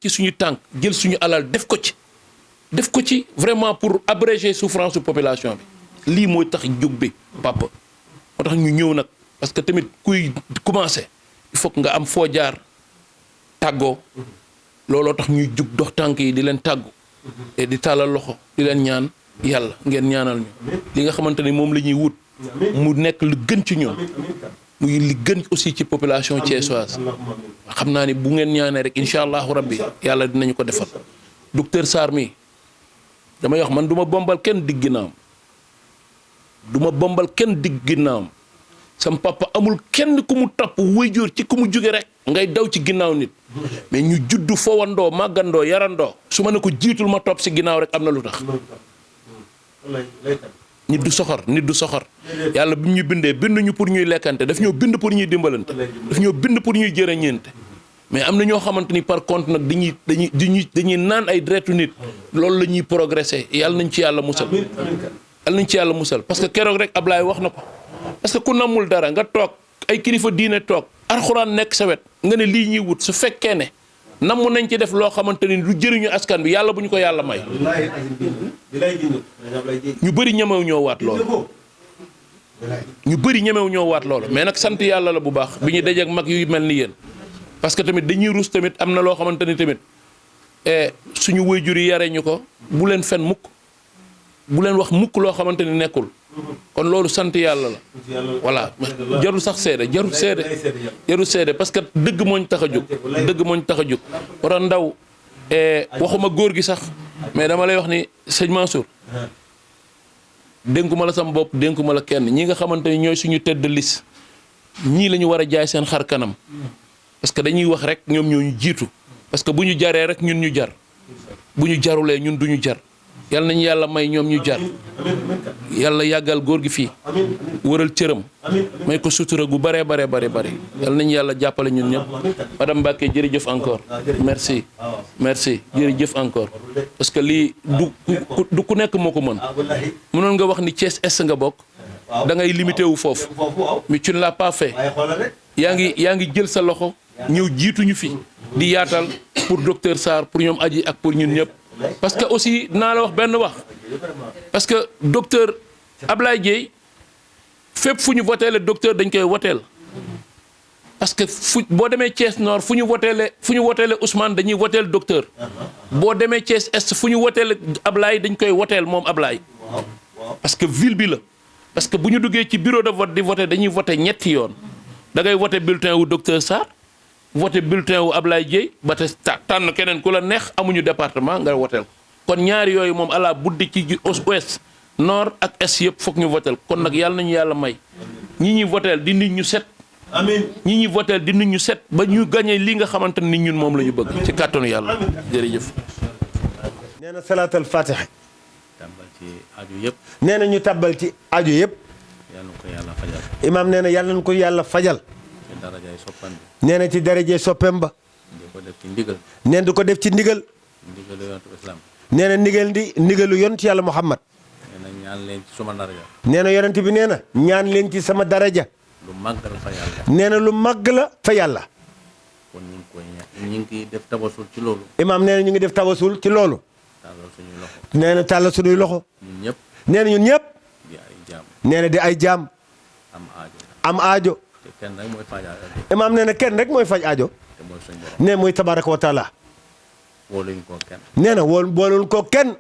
ci suñu tànk jël suñu alal def ko ci vraiment pour abréger souffrance su population bi lii mooy tax jóg bi papa moo tax ñu ñëw nag parce que tamit kuy commencer il faut que nga am foo jaar tàggoo looloo tax ñuy jug dox tànk yi di leen tàggu et di tàllal loxo di leen ñaan yàlla ngeen ñaanal ñu li nga xamante ni moom la ñuy wut mu nekk lu gën ci ñun muy li gën aussi ci population thiessoise xam naa ni bu ngeen ñaanee rek incha allahu rabbi yàlla dinañu ko defal docteur Sarr mi damay wax man du ma bombal kenn digg ginnaawam sam papa amul kenn ku mu topp waajur ci ku mu jóge rek ngay daw ci ginnaaw nit mais ñu juddu fowandoo màggandoo yarandoo su ma ne ko jiitul ma topp si ginnaaw rek am na lu tax nit du soxor yàlla bi ñu bindee binduñu pour ñuy lekkante daf ñoo bind pour ñuy dimbalante daf ñoo bind pour ñuy jërëñeente mais am na ñoo xamante ni par contre nag dañuy naan ay deretu nit loolu la ñuy progresser yàlla nañ ci yàlla musal parce que keroog rek Ablaye wax na ko parce que ku namul dara nga toog ay kilifa diine toog alxuraan nekk sa wet nga ne lii ñuy wut su fekkee ne namm nañ ci def loo xamante ni lu jëriñu askan bi yàlla bu ñu ko yàlla may ñu bëri ñemew ñoo waat loolu mais nag sant yàlla la bu baax bi ñu dajeek mag yu mel ni yéen parce que tamit dañuy rus tamit am na loo xamante ni tamit suñu waajur yi yare ñu ko bu leen fen mukk bu leen wax mukk loo xamante ni nekkul kon loolu sant yàlla la voilà jarul sax jarul seede parce que dëgg mooñ tax a jóg war a ndaw waxuma góor gi sax mais dama lay wax ni sëñ Mansour dénkuma la sama bopp dénkuma la kenn ñi nga xamante ni ñooy suñu tête de liste ñii la ñu war a jaay seen xar kanam parce que dañuy wax rek ñoom ñoo ñu jiitu parce que bu ñu jaree rek ñun ñu jar bu ñu jarulee ñun du ñu jar yàlla nañu yàlla may ñoom ñu jar yàlla yàggal góor gi fii wëral cëram may ko sutura gu bare yàlla nañu yàlla jàppale ñun ñëpp madame Mbacké jërëjëf encore merci jërëjëf encore parce que lii du ku nekk moo ko mën mënoon nga wax ni Thiès Est nga bokk da ngay limité wu foofu mais tu ne l'as pas fait yaa ngi jël sa loxo ñëw jiituñu fi di yaatal pour docteur Sarr pour ñoom aji ak pour ñun ñëpp parce que aussi dinaa la wax benn wax parce que docteur Ablaye Dieye fépp fu ñu voteele docteur dañ koy woteel parce que boo demee Thiès Nord fu ñu woteele Ousmane dañuy woteel docteur boo demee Thiès Est fu ñu woteele Ablaye dañ koy woteel moom Ablaye parce que ville bi la parce que bu ñu duggee ci bureau de vote di voté dañuy voté ñetti yoon da ngay voté bulletin wu docteur Sarr voté bulletin wu Ablaye Dieye ba te tànn keneen ku la neex amuñu département nga woteel kon ñaari yooyu moom ala buddi ci ouest nord ak est yëpp foog ñu voteel kon nag yàlla nañu yàlla may ñi ñuy voteel di nit ñu set amiin ñi ñuy voteel di nit ñu set ba ñu gagné li nga xamante ni ñun moom la ñu bëgg ci kàttanu yàlla jërëjëf nee na salaatal fatiha tàbbal ci aju yëpp nee na ñu tàbbal ci aju yëpp yàlla na ko yàlla fajal imaam nee na yàlla na ko yàlla fajal ci darajay soppam bi nee na ci darajee soppeem ba di ko def ci ndigal nee na du ko def ci ndigal ndigalu yontu islam nee na ndigalu yonent yàlla Muhammad nee na ñaan leen ci sama daraja nee na yonent bi nee na ñaan leen ci sama daraja lu màgg la fa yàlla nee na lu màgg la fa yàlla kon ñu ngi koy ñaan ñu ngi def tabasul ci loolu imaam nee na ñu ngi def tabasul ci loolu tàllal suñuy loxo nee na tàllal suñuy loxo ñun ñëpp nee na ñun ñëpp di ay jaam nee na di ay jaam am aajo te kenn rek mooy faj aajo imaam nee na kenn rek mooy faj aajo te mooy suñu borom nee mooy tabaraka wa taala wóoluñu ko kenn nee na boolul ko kenn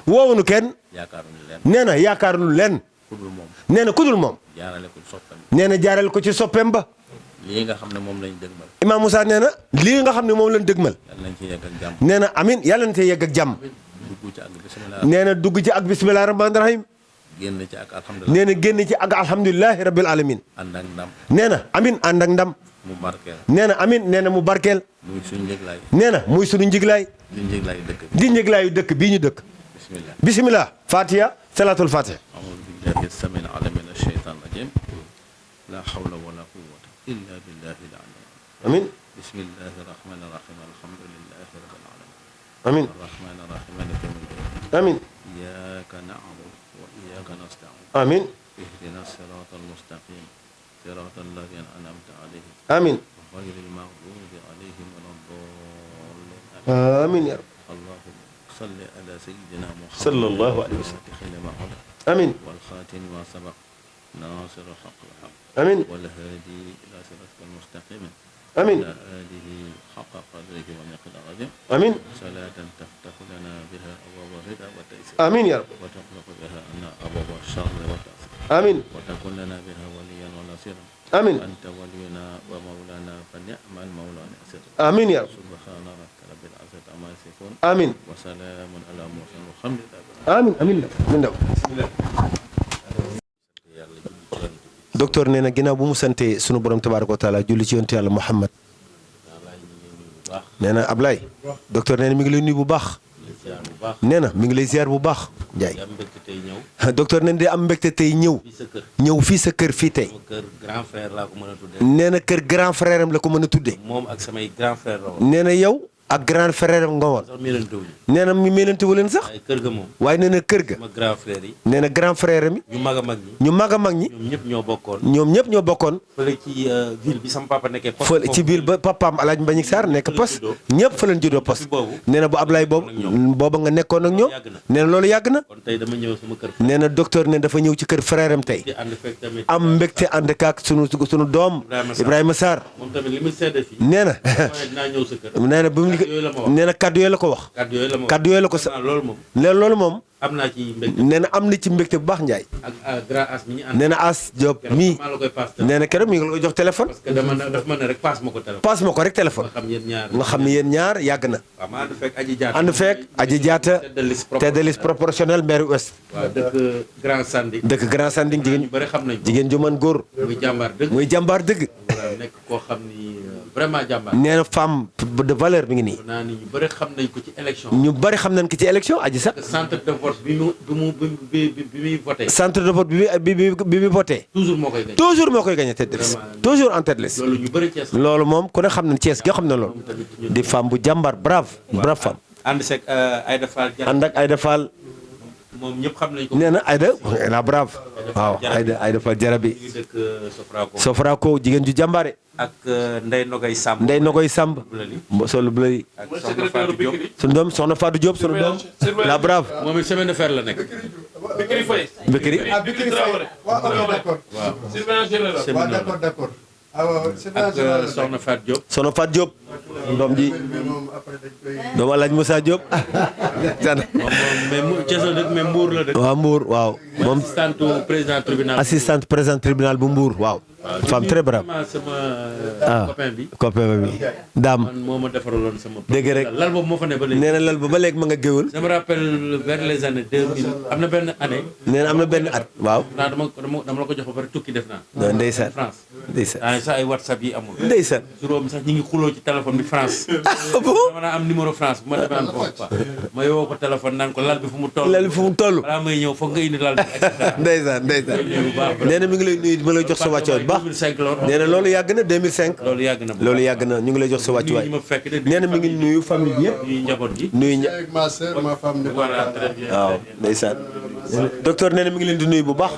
woowuñu kenn yaakaaruñu leen nee na yaakaaruñu leen kudul moom nee na kudul moom jaarale ko ci soppam nee na jaarale ko ci soppeem ba lii nga xam ne moom lañ dëgmal imaam Moussa nee na lii nga xam ne moom lañ dëgmal yàlla nañ ci yegg ak jàmm nee na amin yàlla nañ ci yegg ak jàmm dugg ci ak bismillah nee na dugg ci ak bisimilah rahmaani rahim génn ci ak alhamdulilah nee na génn ci ak alhamdulilahi rabbil alamin ànd ak ndam nee na amin ànd ak ndam mu barkeel nee na amin nee na mu barkeel muy suñu njëglaay nee na muy suñu njiglaay di njëglaayu dëkk bi di njëglaayu dëkk bii ñu dëkk bismillah bisimilah fatiha salatul fatiha a'uudu billahi as-samiil aliim mina shaytaani rajiim laa hawla wa laa quwwata illaa billahi al-aliyyil aziim amin bismillahi rahmaani rahiim alhamdulillahi rabbil aalamiin amin arrahmaani rahiim maaliki yawmi ddiin amin iyyaaka na'budu wa iyyaaka nasta'iin amin ihdina siraatal mustaqiim siraatal laziina an'amta alayhim amin ghayril maghduubi alayhim wa lad-daalliin amiin yaa rabbi. allahumma salli ala sayyidina muhammad sallallahu alayhi wa sallam. xil ma xala amiin wal xaatimi ma sabaq naasir alxaq bilxaq amiin wal haadi ila siratika almustaqim amiin ala alihi xaqa qadrihi wa miqdaarihi al-aziim amiin salaatan taftaxu lana biha abwaaba rida wa taysir amiin yaa rabbi. wa taxluqu biha anna abwaaba charri wa taasir amiin wa takun lana biha waliyan wa nasiran amiin anta waliyuna wa mawlana fa ni'mal mawla nasir amiin yaa rabbi. subhana rabbika rabbil izzati amma yasifun amiin wa salaamun ala mursalin walhamdulillahi amiin amiin amiin ndaw. docteur nee na ginnaaw bu mu sante sunu borom tabaaraka wa taala julli ci yonent yàlla Muhammad nee na Ablaye docteur nee na mi ngi lay nuyu bu baax nee na mi ngi lay ziar bu baax Ndiaye docteur nee na day am mbégte tey ñëw fii sa kër fii tey kër grand frère laa ko mën a tuddee. nee na kër grand frère am la ko mën a tuddee moom ak samay grand frère la woon. nee na yow ak grand frère am nga woon sax miinante wuñu. nee na mi meelante wu leen sax waaye kër ga moom. waaye nee na kër ga sama grand frère yi. nee na grand frère mi ñu mag a mag ñi. ñu mag a mag ñi ñoom ñëpp ñoo bokkoon. ñoom ñëpp ñoo bokkoon fële ci ville bi sama papa nekkee. poste fële ci biir ba papaam Alaaji Mbagnick Sarr nekk poste ñëpp fa leen juddoo poste nee na bu Ablaye booba nga nekkoon ak ñoom nee na loolu yàgg na kon tey dama ñëw sama kër. nee na docteur ne dafa ñëw ci kër frère am tey di ànd fekk tamit. am mbégte ànd kaak sunu doom Ibrahima Sarr moom tamit li muy seede fii. nee na dinaa ñëw sa kër. nee na bu mu nee na kaddu yooyu la ko wax kàddu yooyu la ma wax. kaddu yooyu la ko sa loolu moom. loolu moom am naa ci mbégte. nee na am na ci mbégte bu baax Ndiaye ak grand as mi ñu ànd. nee na As Diop mii maa la koy paas. nee na keroog mi ngi la koy jox téléphone parce que dama dafa ma ne rek paas ma ko téléphone. passe ma ko rek téléphone nga xam yéen ñaar. nga xam ne yéen ñaar yàgg na waaw ma ànd fekk aji jaata. ànd fekk Aji Jaata tête de liste proportionnelle maire ouest waaw dëkk Grand Sandi. dëkk Grand Sanding ñu bëri xam nañ ko. jigéen ju mën góor muy jàmbaar dëgg. muy jàmbaar dëgg voilà nekk koo xam ni vraiment jàmbaar. nee na femme de valeur mi ngi nii naa ni ñu bëri xam nañ ko ci élection. ñu bari xam nañ ko ci élection aji sax centre de vote bi muy voté. centre de vote bi muy voté toujours moo koy gañ. toujours moo koy gagné tête de liste toujours en tête de liste loolu ñu bëri Thiès. loolu moom ku ne xam na Thiès gi xam na loolu di femme bu jàmbaar brave femme ànd seeg Aïda Fall. ànd ak Aïda Fall moom ñëpp xam nañ ko. nee na Aïda la brave waaw Aïda Fall jarabi ñu ngi dëkk Sofraco. Sofraco jigéen ju jàmbaare ak Ndeye Nogay Samb. Ndey Nogoy Samb solu bleu ak Soxna Fatou Diop. sunu doom soxna Fatou Diop sunu doom la brave moom it semaine de fer la nekk. Bikri Faye. Bekri Bikri Faye waaw ok d'accord. waaw surveillant général. waaw d'accord d'accord. waaw ak Soxna Fatou Diop. soxna Fatou Diop doom ji moom après dañ koy. doomu Alaaji Moussa Diop mais mu Thiès la dëkk mais Mbour la dëkk. waaw Mbour waaw moom assistante président tribunal. assistante président tribunal bu Mbour waaw femme très brave sama copain bi. copain bi daam man moo ma defaraloon sama. dégg rek lal boobu moo fa ne ba léegi. nee na lal ba léegi ma nga géwël je me rappelle vers les années 2000 am na benn année. nee na am na benn at waaw naa dama la ko jox ba pare tukki def naa. ndeysaan France. ndeysaan daa sax ay WhatsApp yi amul. ndeysaan juróom sax ñi ngi xuloo ci téléphone bi France. bon dama naa am numéro France bu ma demee am foofu quoi. ma woo ko téléphone naan ko lal bi fu mu toll. lal bi fu mu toll balaa may ñëw foog nga indi lal bi et cetera. ndeysaan nee na mi ngi lay nuyu ma lay jox sa wàccuwaay bu baax 2005 la woon. nee na loolu yàgg na 2005 loolu yàgg na. loolu yàgg na ñu ngi lay jox sa wàccuwaay ñu ma fekk de. nee na mi ngi nuyu famille bi yëpp ñuy njaboot gi. nuyu avec ma sœur ma femme. voilà très bien. waaw ndeysaan docteur nee na mi ngi leen di nuyu bu baax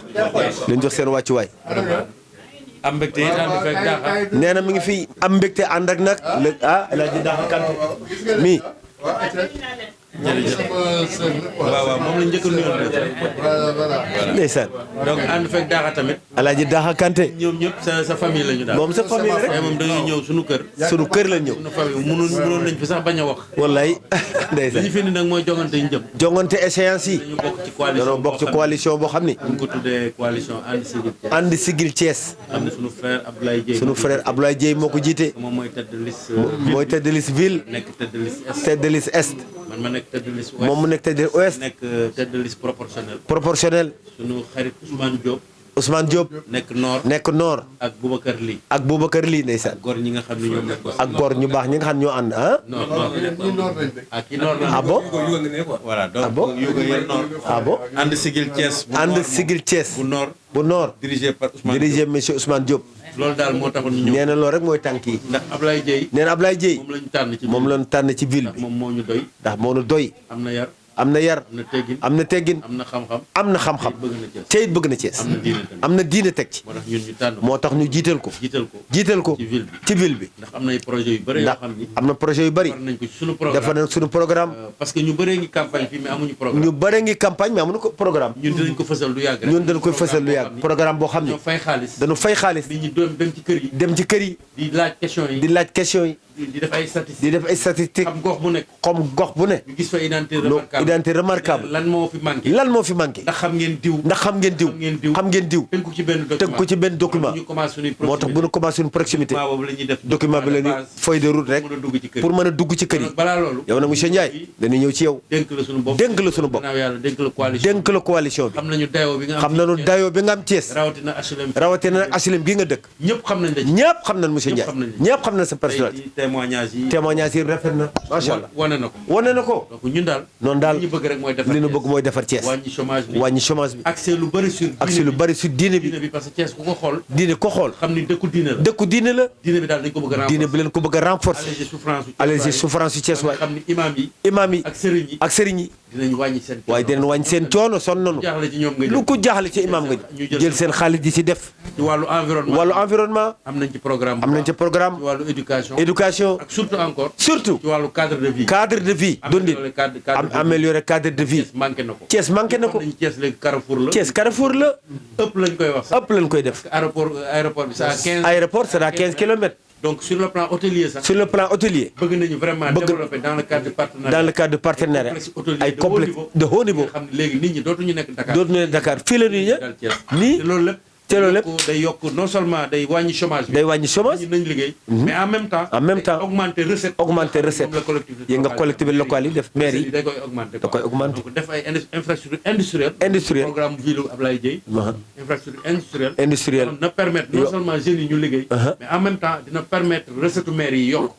leen jox seen wàccuwaay am mbégte yi ànd fekk daaxal. nee na mi ngi fi am mbégte ànd ak nag El Hadji Daxa Kanté mi jërëjëf. sama sœur la quoi. waaw waaw moom la njëkk a nuyoon rek. voilà. ndeysaan donc ànd fekk daaxa tamit. El Hadji Daxa Kanté ñoom ñëpp sa famille la ñu daal. moom sa famille rek tey moom da ngay ñëw suñu kër. sunu kër la ñëw suñu famille mënoon nañ fi sax bañ a wax. wallaay li ñu ndeysaan fi indi nag mooy jongante yi ñu jëm. jongante échéance yi dañu bokk ci coalition danoo bokk ci coalition boo xam ni ñu ngi ko tuddee coalition ànd si biir. ànd sigil Thiès am na suñu frère Abdoulaye Dieye. sunu frère Abdoulaye Dieye moo ko jiite moom mooy tête de liste. mooy tête de liste ville nekk tête de liste est. tête de liste est man ma nekk tête de liste ouest. moom mu nekk tête de ouest nekk tête de liste proportionnelle. proportionnel suñu xarit Ousmane Diop. Ousmane Diop nekk nord. nekk nord ak Boubacar Ly. ak Boubacar Ly ndeysaan góor ñi nga xam ne ñoom nekk. ak góor ñu baax ñi nga xam ñoo ànd ah nord nord bi nekk. ñu noor lañ dëkk. ak ki nord la. ah bon voilà donc Ah bon Yuga yéen nord. ah bon ànd sigil Thiès. bu ànd nord sigil Thiès bu nord. bu nord dirigé par Ousmane dirigé monsieur Ousmane Diop Diop. loolu daal moo taxoon ñu ñëw. nee na loolu rek mooy tànk yi ndax Ablaye Dieye. nee na Ablaye Dieye moom la ñu tànn ci. moom lañ tànn ci ville ndax bi moom moo ñu doy. ndax moo nu doy am na yar. am na yar am na teggin am na teggin am na xam-xam am na xam-xam bëgg na Thiès te it bëgg na Thiès am na diine tamit am na diine teg ci moo tax ñun ñu tànn ko moo tax ñu jiital ko jiital ko ci ci ville bi ci ville bi ndax am na ay projets yu bëri yoo ndax xam ni am na projet yu bëri war nañ ko ci suñu programme dafa na suñu programme parce que ñu bëree ngi campagne fii mais amuñu programme ñu bëri ngi campagne mais amuñu ko programme ñun dinañ ko fësal lu yàgg rek ñun dañ koy fësal lu yàgg programme boo xam ne ñoo fay xaalis dañu fay xaalis nit ñi doon dem ci kër yi dem ci kër yi di laaj question yi di laaj question yi di def ay di statistiques def ay statistiques xam gox bu nekk comme gox bu ne ñu gis fa identité loo remarquable identité remarquable lan moo fi manqué lan moo fi manqué ndax xam ngeen diw ndax xam ngeen diw xam ngeen diw tënk ci benn document tënk ko ci benn document ñu commencé suñuy moo tax bu ñu commencé une proximité document boobu la ñuy def document bi la ñu feuille de route rek mën a dugg ci kër pour mën a dugg ci kër yi balaa loolu yow nag monsieur Ndiaye dañuy ñëw ci yow dénk la suñu bopp dénk la suñu bopp gannaaw yàlla dénk la coalition dénk la coalition bi xam nañu dayoo bi nga am xam nañu dayoo bi nga am Thiès rawatina HLM rawatina nag HLM gi nga dëkk ñëpp xam nañ la ci ñëpp xam nañ monsieur Ndiaye xam nañ la. ñëpp xam nañ sa personnalité tey témoignage yi témoignage yi rafet na macha allah wane na ko wane na ko donc ñun daal noonu daal li ñu bëgg rek mooy defar li ñu Thiès. bëgg mooy defar Thiès wàññi chômage bi wàññi chômage bi accès lu bëri sur ak si lu bari su diine bi parce que Thiès ku ko xool diine ko xool xam ni dëkku diine la dëkku diine la diine bi daal dañ ko bëgg a diine renforcer bi leen ko bëgg a renforcer alléger souffrance bi alléger souffrance yu Thiès waay xam ni imam yi imam yi ak sëriñ yi ak sëriñ yi dinañ wàññi seen waaye dinañ wàññi seen coono sonn nañu jaaxle ci ñoom nga lu ko jaaxle ci imam nga ñu jël jël seen xaalis di ci def ci wàllu environnement wàllu environnement am nañ ci programme bu am nañ baax. ci programme ci wàllu éducation éducation ak surtout encore surtout ci wàllu cadre de vie cadre de vie dundin améliorer cadre de vie Thiès manqué na ko Thiès manqué na ko xam nañ Thiès léegi Carrefour la Thiès Carrefour la ëpp lañ koy wax sax ëpp lañ koy def aéroport bi c'est à 15 aéroport c'est à 15 kilomètres donc sur le plan hôtelier sax sur le plan hôtelier bëgg nañu vraiment Bëgg- développer dans le cadre de partenariat dans le cadre de partenariat complexe hôtelier ay complexe de haut niveau nga xam ne léegi nit ñi dootuñu nekk Dakar dootu ne Dakar fii la ñuy ñëw dal Thiès nii te loolu lépp te loolu lépp day yokk non seulement day wàññi chômage bi day wàññi chômage ñi nañ liggéey mais en même temps day augmenter recette recette moom la collectivité yi nga collectivité locale yi def maire yi da koy augmenter da koy augmenter donc def ay infrastructure industrielle Industrielle. programme ville Ablaye Dieye infrastructure industrielle industriel na permettre non seulement jeunes yi ñu liggéey mais en même temps dina permettre recette maire yi yokk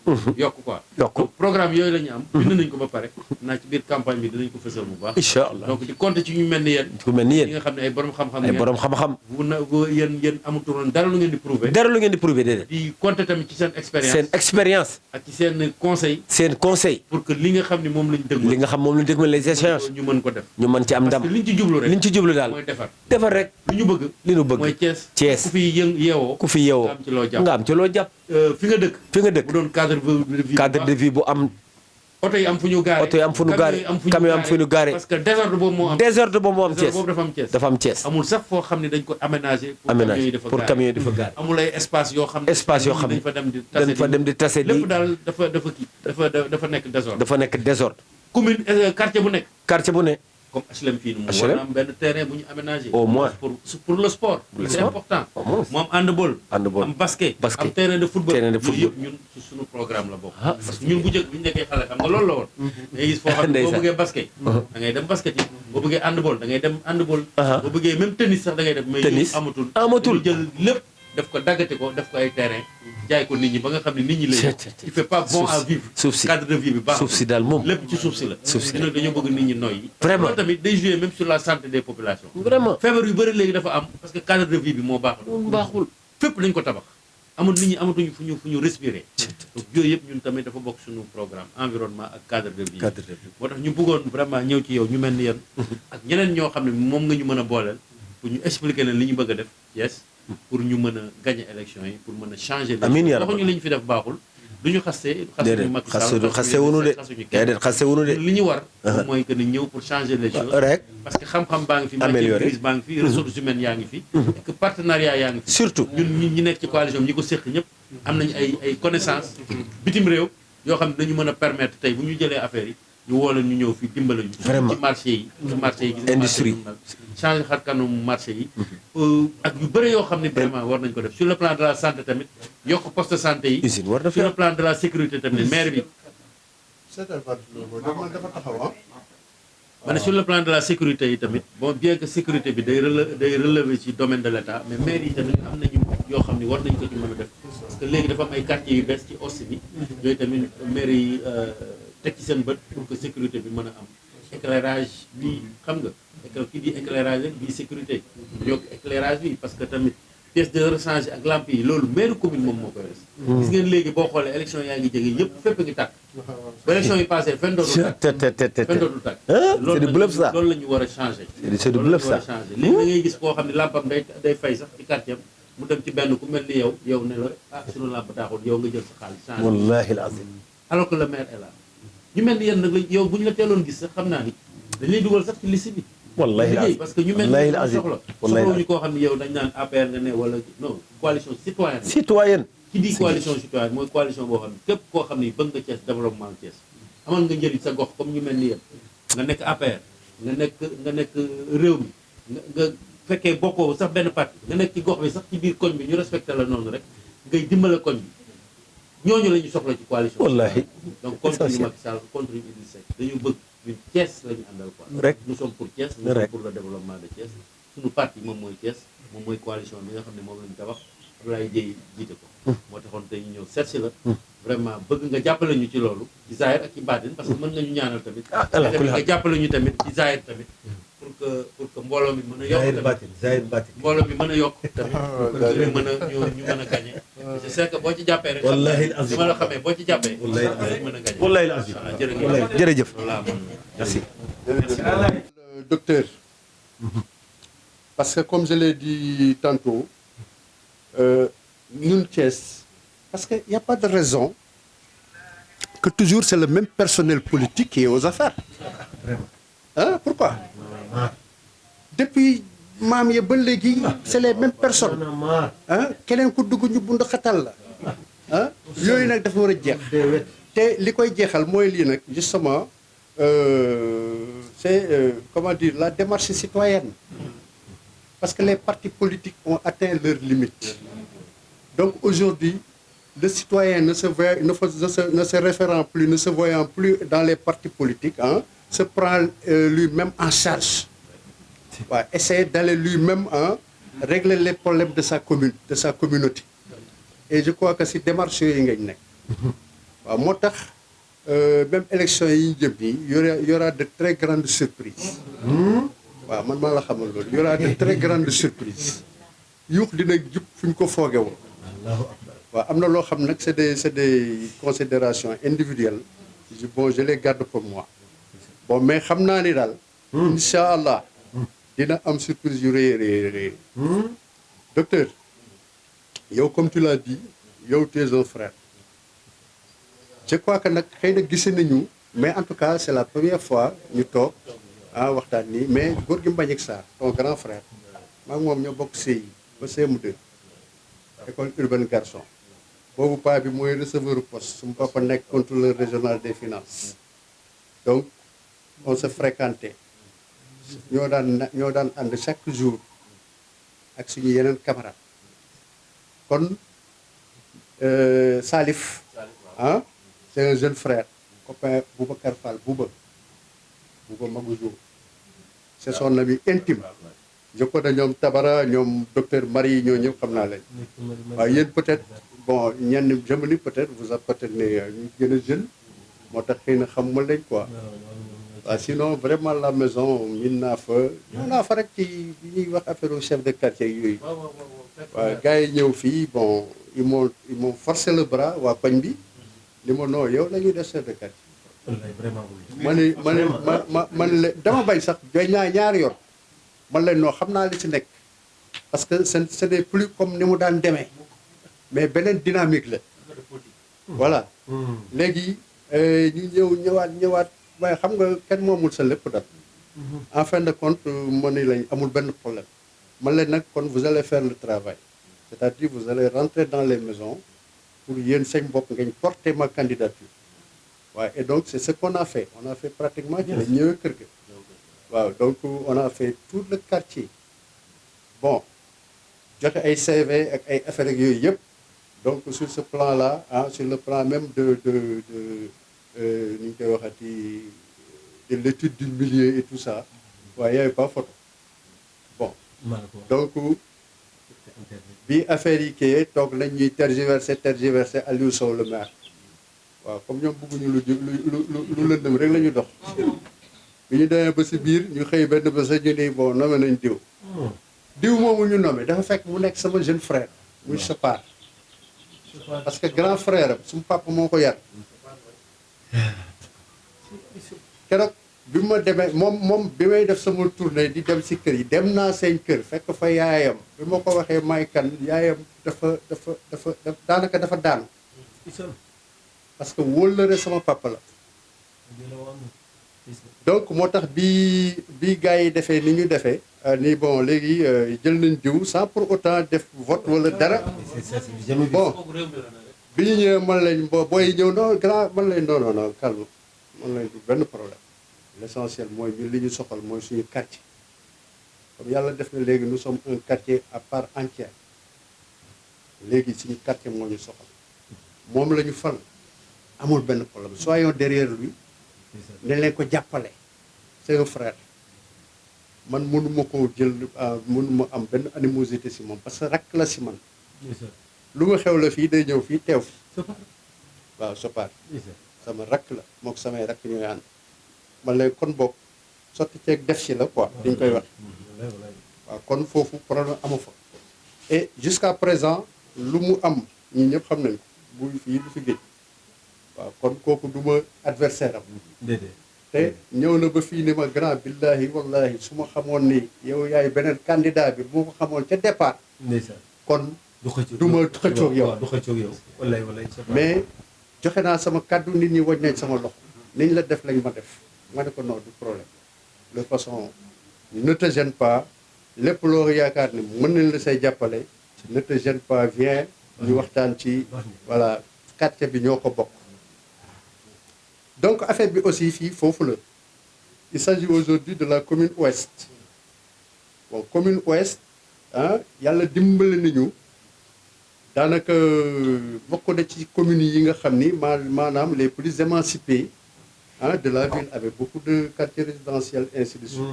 quoi yokk donc programme yooyu la ñu am bind nañ ko ba pare naa ci biir campagne bi dinañ ko fësal bu baax incha allah donc di compter ci ñu mel ni yéen ku mel ni ñi yéen nga xam ne ay borom xam-xam ay ngeen borom xam-xam bu yéen amutuloon dara lu ngeen di prouver dara lu ngeen di prouver déedéet di compter tamit ci seen expérience seen expérience ak ci seen conseil seen conseil pour que li nga xam ne moom lañ dëgg li nga xam moom lu ñu dégmal les échanges ñu mën ko def ñu mën ci am parce ndam que liñ ci jublu rek liñ ci jublu daal mooy defar defar rek li ñu bëgg li nu bëgg mooy Thiès Thiès ku fi yeewoo ku fi yeewoo nga am ci loo jàpp nga am ci loo jàpp fi nga dëkk fi nga dëkk bu doon cadre de vie cadre de vie bu am oto yi am fu ñu gaare oto yi am fu ñu gaare camion yi am fu ñu gaare parce que désordre boobu moo am désordre boobu moo am Thiès boobu dafa am Thiès dafa am Thiès amul sax foo xam ne dañ ko aménager pour camion yi dafa gaare amul ay espace yoo xam ne espace yoo xam ne dañ fa dem di dañ fa dem di tase di lépp daal dafa nekk désordre dafa nekk désordre commune quartier bu nekk quartier bu ne comme HLM fii mu HLM war na am benn terrain bu ñu aménagé Au moins. pour le sport c'est important Au moins. mu am handball Handball. am basket Basket. am terrain de football Terrain de yooyu football. yëpp ñun ci suñu programme la bokk Ah, parce que ñun bu njëkk bu ñu nekkee xale xam nga loolu la woon ngay gis foo xam ne boo Ndeysaan. bëggee basket da ngay dem basket yi boo bëggee handball da ngay dem handball Aha. boo bëggee même tennis sax da ngay def mais Tennis. yooyu Amatul. ñu jël lépp def ko daggate ko def ko ay terrain jaay ko nit ñi ba nga xam ne nit ñi la il fait pas bon à vivre suuf si cadre de vie bi baax suuf si daal moom lépp ci suuf si la Suuf si ñu nag dañoo bëgg nit ñi noyyi Vraiment. loolu tamit day jouer même sur la santé des populations vraiment feebar yu bëri léegi dafa am parce que cadre de vie bi moo baaxul baaxul fépp lañ ko tabax amul nit ñi amatuñu fu ñu respirer donc yooyu yëpp ñun tamit dafa bokk suñu programme environnement ak cadre de vie cadre de vie moo tax ñu bëggoon vraiment ñëw ci yow ñu mel ni yéen ak ñeneen ñoo xam ne moom nga ñu mën a booleel pour ñu expliquer leen li ñu bëgg a def yes pour ñu mën a gagner élection yi pour mën a changer Amiin yaa waxuñu li ñu fi def baaxul du ñu xaste déedéet Macky Sall xase wuñu de xasuñu kenn déedéet xase wuñu de li ñu war mooy que ni ñëw pour changer les choses rek parce que xam-xam baa ngi fi Améliorer. matière grise baa ngi fi ressources humaines yaa ngi fi et que partenariat yaa ngi fi surtout ñun ñi nekk ci coalition bi ñi ko séq ñëpp am nañu ay connaissance bitim réew yoo xam ne dañu mën a permettre tey bu ñu jëlee affaire yi ñu woo leen ñu ñëw fii dimbale ñu Vraiment. ci marché yi ci marché yi gis nga Industrie. marché yi changer xar kanamu marché yi ak yu bëri yoo xam ne vraiment war nañ ko def sur le plan de la santé tamit yokk poste de santé yi usine war na fi sur le plan de la sécurité tamit maire bi seetal Fatou Lo boobu dafa taxaw ma ne sur le plan de la sécurité yi tamit bon bien que sécurité bi day relever ci domaine de l' état mais maire yi tamit am nañu yoo xam ne war nañ ko ci mën a def parce que léegi dafa am ay quartiers yu bees ci Ouest bi yooyu tamit maire yi teg ci seen bët pour que sécurité bi mën a am éclairage bi xam nga kii di éclairage rek di sécurité yokk éclairage bi parce que tamit pièce de rechange ak lampe yi loolu maire commune moom moo koy res gis ngeen léegi boo xoolee élection yaa ngi jege yëpp fépp ngi tàkk ba élection yi passé fenn dootul tàkk fenn dootul tàkk c'est du bluff ça loolu la ñu war a changé c'est du bluff ça léegi da ngay gis koo xam ne lampam day fay sax ci quartier am mu dem ci benn ku mel ni yow ne la ah sunu lamp taaxul yow nga jël sa xaalis changé wallahi alazim alors que le maire est là ñu mel ni yéen nag la yow bu ñu la teeloon gis sax xam naa ni dañ lay dugal sax ci liste bi wallahi liggéey parce que ñu mel ni soxla wallahi soxlawuñu koo xam ne yow dañ naan APR nga ne wala non coalition citoyenne citoyenne ki di coalition citoyenne mooy coalition boo xam ne képp koo xam ne bëgg nga Thiès développement Thiès amal nga njëriñ sa gox comme ñu mel ni yéen nga nekk APR nga nekk réew mi nga fekkee bokkoo sax benn parti nga nekk ci gox bi sax ci biir koñ bi ñu respecté la noonu rek ngay dimbale koñ bi ñooñu la ñu soxla ci coalition wallahi donc contre ñu Macky Sall contre ñu Idrissa Seck dañu bëgg ñun Thiès la ñu àndal quoi rek nous sommes pour Thiès nous sommes pour le développement de Thiès suñu parti moom mooy Thiès moom mooy coalition bi nga xam ne moom la ñu tabax Abdoulaye Dièye jiite ko moo taxoon tey ñu ñëw seet si la vraiment bëgg nga jàppale ñu ci loolu ci zahir ak ci baatin parce que mën nga ñu ñaanal tamit tamit nga jàppale ñu tamit ci zahir tamit pour que mbooloo mi mën a yokk tamit mbooloo mi mën a yokk tamit ñu mën a ñu mën a gagné je sais que boo ci jàppee rek wallahi li ma la xamee boo ci jàppee rek mën a gagné wallahi alazim jërëjëf voilà merci Le docteur, parce que comme je l'ai dit tantôt, nous, Thiès, parce qu'il n'y a pas de raison que toujours c'est le même personnel politique qui est aux affaires. Hein? Pourquoi? Depuis maam ya ba léegi c'est les mêmes personnes. Hein? Keneen ku dugg ñu bund xatal la. Hein? Yooyu nag dafa war a jeex. te li koy jeexal mooy lii nag justement c'est comment dire la démarche citoyenne. Parce que les partis politiques ont atteint leurs limites. Donc aujourd'hui, le citoyen ne se référant plus, ne se voyant plus dans les partis politiques, hein, se prend lui-même en charge. Ouais, essayer d'aller lui-même régler les problèmes de sa commune, de sa communauté. Et je crois que c'est démarche yooyu ngay nekk. waaw moo tax même élection yi ñu jëm nii y aura de très grandes surprises. waaw man maa la xamal loolu y aura de très grandes surprises. yuux dina jub fu ñu ko foogewul. waaw am na loo xam nag c'est des considérations individuelles. Bon je les garde pour moi. Bon mais xam naa ni daal. incha allah dina am surprise yu rëy. Docteur yow comme tu l'as dit yow tu es un frère. Je crois que nag xëy na gise nañu mais en tout cas c'est la première fois ñu toog waxtaan nii mais Gorgui Mbagnick Sarr ton grand frère maa ngi moom ñoo bokk CI ba CM2 école urbaine garçon boobu paa bi mooy receveur poste su mu papa nekk contrôleur régional des finances donc on se fréquentait ñoo daan ànd chaque jour ak suñu yeneen camarades kon Salif c'est un jeune frère copain Boubacar Fall Bouba Magoujou c'est son ami intime je connais ñoom Tabara ñoom docteur Marie ñoo ñëpp xam naa leen waaw yéen peut-être bon ñenn jamono peut-être vous appartenez ñu gën a jeune moo tax xëy na xamuma leen quoi waaw sinon vraiment la maison min naa fa rek ci ñuy wax affaire au chef de quartier yooyu waaw gars yi ñëw fii bon ils m'ont forcé le bras waa koñ bi li ma non yow la ñuy def chef de quartier. man dama bañ sax doy ñaari yor man leen noo xam naa li ci nekk parce que ce n'est plus comme ni mu daan demee mais beneen dynamique la voilà léegi ñu ñëwaat waaye xam nga kenn moomul sa lépp dal en fin de compte ma ni lañ amul benn problème man leen nag kon vous allez faire le travail c'est-à-dire vous allez rentrer dans les maisons pour yéen seen bopp ngeen porter ma candidature waaw et donc c'est ce qu'on a fait pratiquement ci la ñëwee kër ga waaw donc on a fait tout le quartier bon joxe ay CV ak ay affaires ak yooyu yëpp donc sur ce plan là sur le plan même de ni ñu koy waxati de l'étude du milieu et tout ça waaye y avait pas photo bon donc bi affaire yi kii toog nañ ñuy tergiverser Aliou Sow le maire waaw comme ñoom bëgguñu lu lëndëm rek la ñu dox bi ñu demee ba si biir ñu xëy benn ba sa ñu ni bon nommé nañ diw diw moomu ñu nommé dafa fekk mu nekk sama jeune frère muy Sopar parce que grand frère am sumu papa moo ko yar keroog bi ma demee moom bi may def sama tournée di dem si kër yi dem naa seen kër fekk fa yaayam bi ma ko waxee may kan yaayam dafa daanaka dafa daanu parce que wóllëre sama papa la donc moo tax bi gars yi defee ni ñu defee ni bon léegi jël nañ diw sans pour autant def vote wala dara bon bi ñu ñëwee man lañ booy ñëw non grand man lañ non calme man lañ du benn problème l'essentiel mooy ñun li ñu soxal mooy suñu quartier comme yàlla def na léegi nous sommes un quartier à part entière léegi suñu quartier moo ñu soxal moom la ñu fal amul benn problème soyons derrière lui dañ leen ko jàppale c'est un frère man mënuma ko jël mënuma am benn animosité si moom parce que rakk la si man lu ma xew la fii day ñëw fii teew fi waaw Sopar sama rakk la mook samay rakk ñooy ànd man lay kon bokk sotti ceeg def si la quoi dañ koy wax waaw kon foofu problème amu fa et jusqu'à présent lu mu am ñi ñëpp xam nañ ko bu fii du fi géej waaw kon kooku du ma adversaire am te ñëw na ba fii ni ma grand billahi wallahi su ma xamoon ni yow yaay beneen candidat bi bu ma ko xamoon ca départ kon du ma xëccoog yow mais joxe naa sama kàddu nit ñi wañ nañ sama loxo niñ la def lañ ma def ma ne ko non du problème de toute façon ne te gêne pas lépp loo yaakaar ni mën nañ la say jàppale ne te gêne pas viens ñu waxtaan ci voilà quartier bi ñoo ko bokk donc affaire bi aussi fii foofu la il s'agit aujourd'hui de la commune ouest bon commune ouest yàlla dimbali nañu daanaka bokk na ci communes yi nga xam ni maanaam les plus émancipés de la ville avec beaucoup de quartiers résidentiels ainsi de suite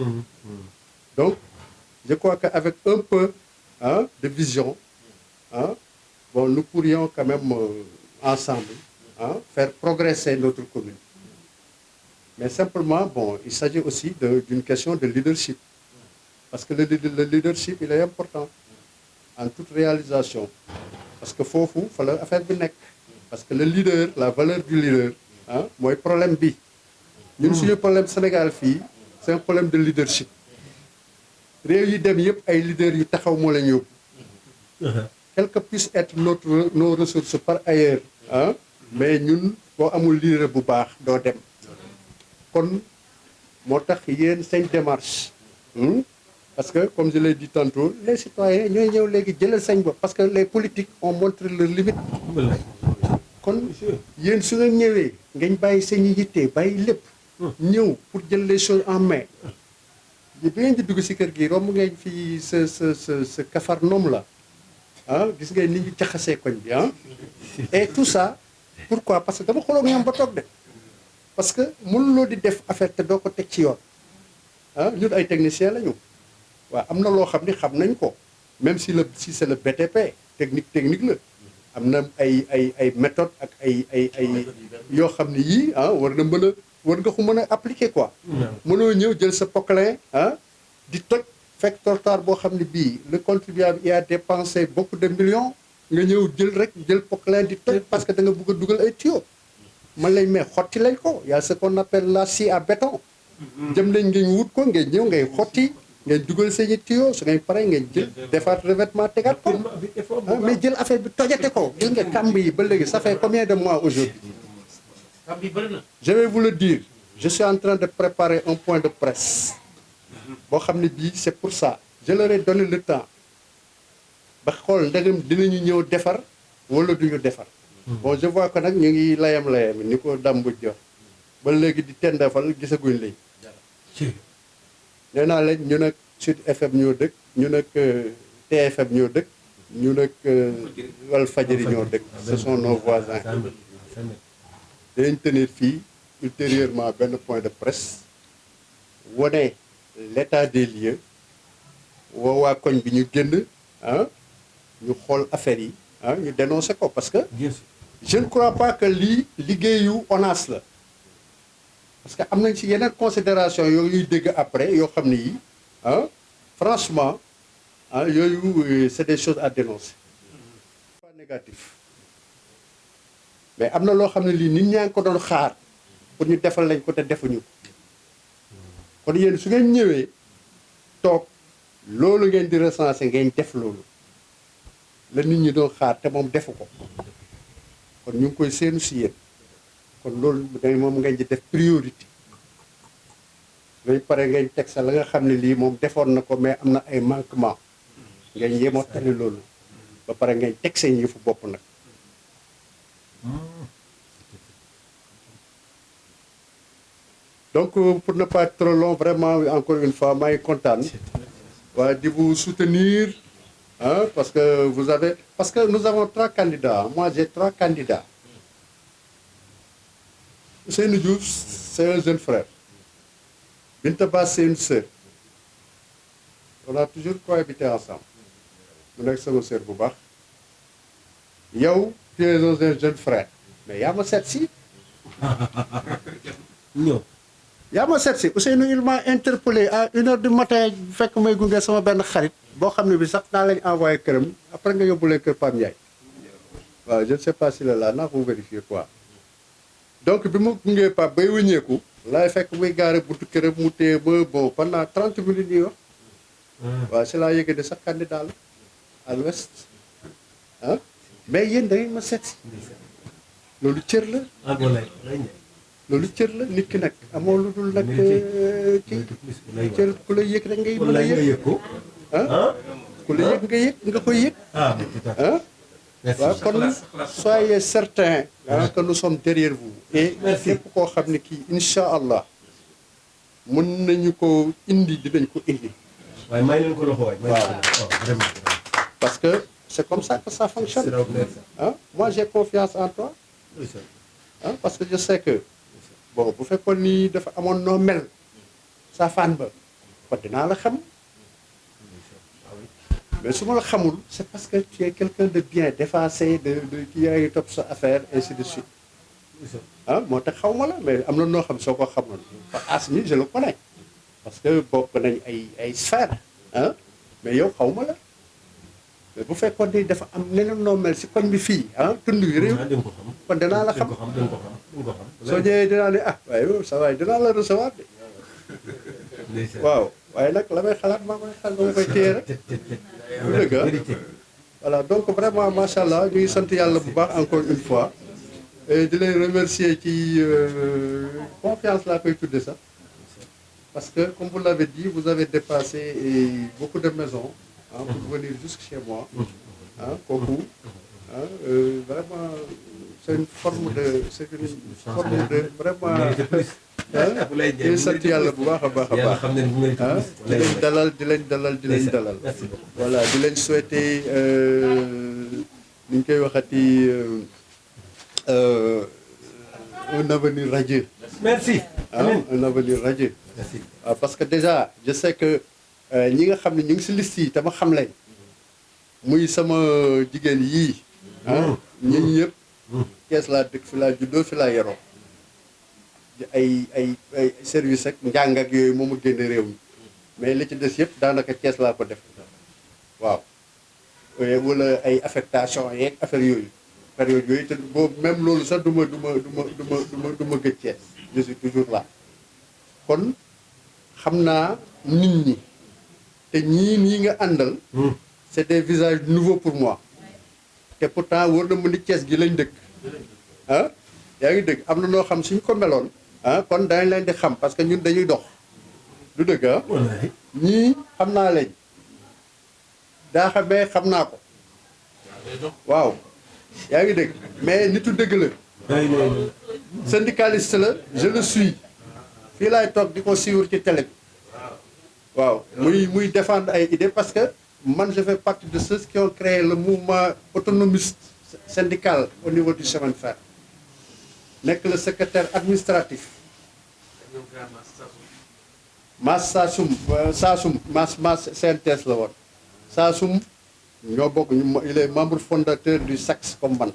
donc je crois qu'avec un peu de vision bon nous pourrions quand même ensemble faire progresser notre commune mais simplement bon il s'agit aussi d'une question de leadership parce que le leadership il est important en toute réalisation parce que foofu fa la affaire bi nekk parce que le leader la valeur du leader mooy problème bi ñun suñu problème Sénégal fii c'est un problème de leadership réew yi dem yëpp ay leaders yu taxaw moo leen yóbbu quel que puisse être nos ressources par ailleurs mais ñun boo amul leader bu baax doo dem kon moo tax yéen seen démarche parce que comme je l'ai dit tantôt les citoyens ñooy ñëw léegi jëlal sañ bopp parce que les politiques ont montré leurs limites kon yéen su ngeen ñëwee ngeen bàyyi seen yitte bàyyi lépp ñëw pour jël les choses en main bi ngeen di dugg si kër gi romb ngeen fii sa Capharnaüm la gis ngeen ni ñu jaxasee koñ bi et tout ça pourquoi parce que dama xooloo ñoom ba toog de parce que mënuloo di def affaire te doo ko teg ci yoon ñun ay techniciens lañu waaw am na loo xam ni xam nañ ko même si c'est le BTP technique la am na ay méthode ak ay yoo xam ni yii war nga ko mën a appliquer quoi mënoo ñëw jël sa poclin di toj fekk trottoir boo xam ne bii le contribuable y a dépensé beaucoup de millions nga ñëw jël poclin di toj parce que da nga bëgg a dugal ay tuyaux man lañ mais xotti lañ ko y a ce qu'on appelle la scie à béton jëm lañ ngeen wut ko ngeen ñëw ngay xotti ngeen dugal seeni tuyaux su ngay pare ngeen jël defaat revêtement tegaat ko mais jël affaire bi tojate ko gis nga kàmb yi ba léegi ça fait combien de mois aujourd'hui je vais vous le dire je suis en train de préparer un point de presse boo xam ne bii c'est pour ça je leur ai donné le temps ba xool ndegam dinañu ñëw defar wala duñu defar bon je vois que nag ñu ngi layam ni ko dàmbuj jox ba léegi di tendafal gisaguñ lañ nee naa leen ñu nag Sud FM ñoo dëkk ñu nag TFM ñoo dëkk ñu nag Walfadjri ñoo dëkk ce sont nos voisins dinañ tenir fii ultérieurement benn point de presse wone l'état des lieux woo waa koñ bi ñu génn ñu xool affaire yi ñu dénoncer ko parce que je ne crois pas que lii liggéeyu ONAS la parce que am nañ ci yeneen considération yooyu ñuy dégg après yoo xam ne yi franchement ah yooyu c'est des choses à dénoncer. Pas négatif mais am na loo xam ne lii nit ñaa ngi ko doon xaar pour ñu defal lañ ko te defuñu ko kon yéen su ngeen ñëwee toog loolu ngeen di recenser ngeen def loolu la nit ñi doon xaar te moom defu ko kon ñu ngi koy seenu si yéen kon loolu day moom ngeen di def priorité lañ pare ngeen teg sa la nga xam ne lii moom defoon na ko mais am na ay manquement ngeen yemoo tali loolu ba pare ngeen teg seen yëfu bopp nag donc pour ne pas être trop long vraiment encore une fois maa ngi kontaan waa di vous soutenir hein, parce que nous avons 3 candidats moi j'ai 3 candidats Ousseynou Diouf c'est un jeune frère Binta Bass c'est une sœur on a toujours cohabité ensemble mu nekk sama sœur bu baax yow tu es un jeune frère mais yaa ma seet si ñëw. yaa ma seet si Ousseynou il m'a interpellé à 1h du matin fekk may gunge sama benn xarit boo xam ne bi sax naa lañ envoyé këram après nga yóbbulee kër Pam Ndiaye waaw je ne sais pas si la laa naa ko vérifier quoi donc bi mu gungee Pam bay wëññeeku laay fekk muy gaare buntu këram mu téye ba bon pendant 30 minutes yi wax waaw si laa yëgee de sax candidat la à l'ouest ah mais yéen da ngeen ma seet si loolu cër la loolu cër la nit ki nag amoo lu dul nag kii cër ku la yëg rek ngay mën a yëg ah ku la yëg nga yëg nga koy yëg ah waaw kon soyez certain que nous sommes derrière vous et képp koo xam ne kii incha allah mën nañu ko indi dinañ ko indi waaye may leen ko loxo waay. waaw parce que c'est comme ça que ça fonctionne ah moi j'ai confiance en toi ah parce que je sais que bon bu fekkoon ni dafa amoon noo mel sa fan ba kon dinaa la xam mais su ma la xamul c'est parce que tu es quelqu'un de bien d'effacé de kii yaa ngi topp sa affaire ainsi de suite ah moo tax xaw ma la mais am na noo xam soo ko xamoon Asmi je le connais parce que bokk nañ ay sphères ah mais yow xaw ma la mais bu fekkoon ni dafa am neneen noo mel si koñ bi fii ah tund wi réew kon dinaa la xam soo ñëwee dinaa ne ah waaye yow sa waay dinaa la recevoir de waaw waaye nag la may xalaat maa koy xalaat ma koy téye rek bu dëgg voilà donc vraiment macha allah ñu ngi sant yàlla bu baax encore une fois et di leen remercier ci confiance laa koy tudde sax parce que comme vous l'avez dit vous avez dépassé beaucoup de maisons pour venir jusque chez moi kooku vraiment c'est une forme de vraiment di sant yàlla bu baax a baax a baax di leen dalal voilà di leen souhaiter ni ñu koy waxati un avenir radieux. Merci. Un avenir radieux. Merci. Parce que déjà je sais que ñi nga xam ne ñu ngi si liste yi te ma xam lañ muy sama jigéen yii ñun ñëpp Kees laa dëkk fi laa juddoo fi laa yaroo ay service ak njàng ak yooyu moom a génne réew mi mais li ci des yëpp daanaka Kees laa ko def waaw wala ay affectation yeeg affaire yooyu période yooyu te boobu même loolu sax du ma gëj Kees je suis toujours là kon xam naa nit ñi te ñii nga àndal c'est des visages nouveaux pour moi te pourtant war na mën ni Kees gi lañ dëkk yaa ngi dëgg am na noo xam suñ ko meloon kon dañ leen di xam parce que ñun dañuy dox du dëgg ñii xam naa leen daa xamee xam naa ko waaw yaa ngi dëgg mais nitu dëgg la syndicaliste la je le suis fii laay toog di ko suivre ci télé bi waaw muy défendre ay idées parce que man je fais partie de ceux qui ont créé le mouvement autonomiste syndical au niveau du chemin de fer nekk le secrétaire administratif Mass Saasum Mass CNTS la woon Saasum ñoo bokk il est membre fondateur du SACS comme man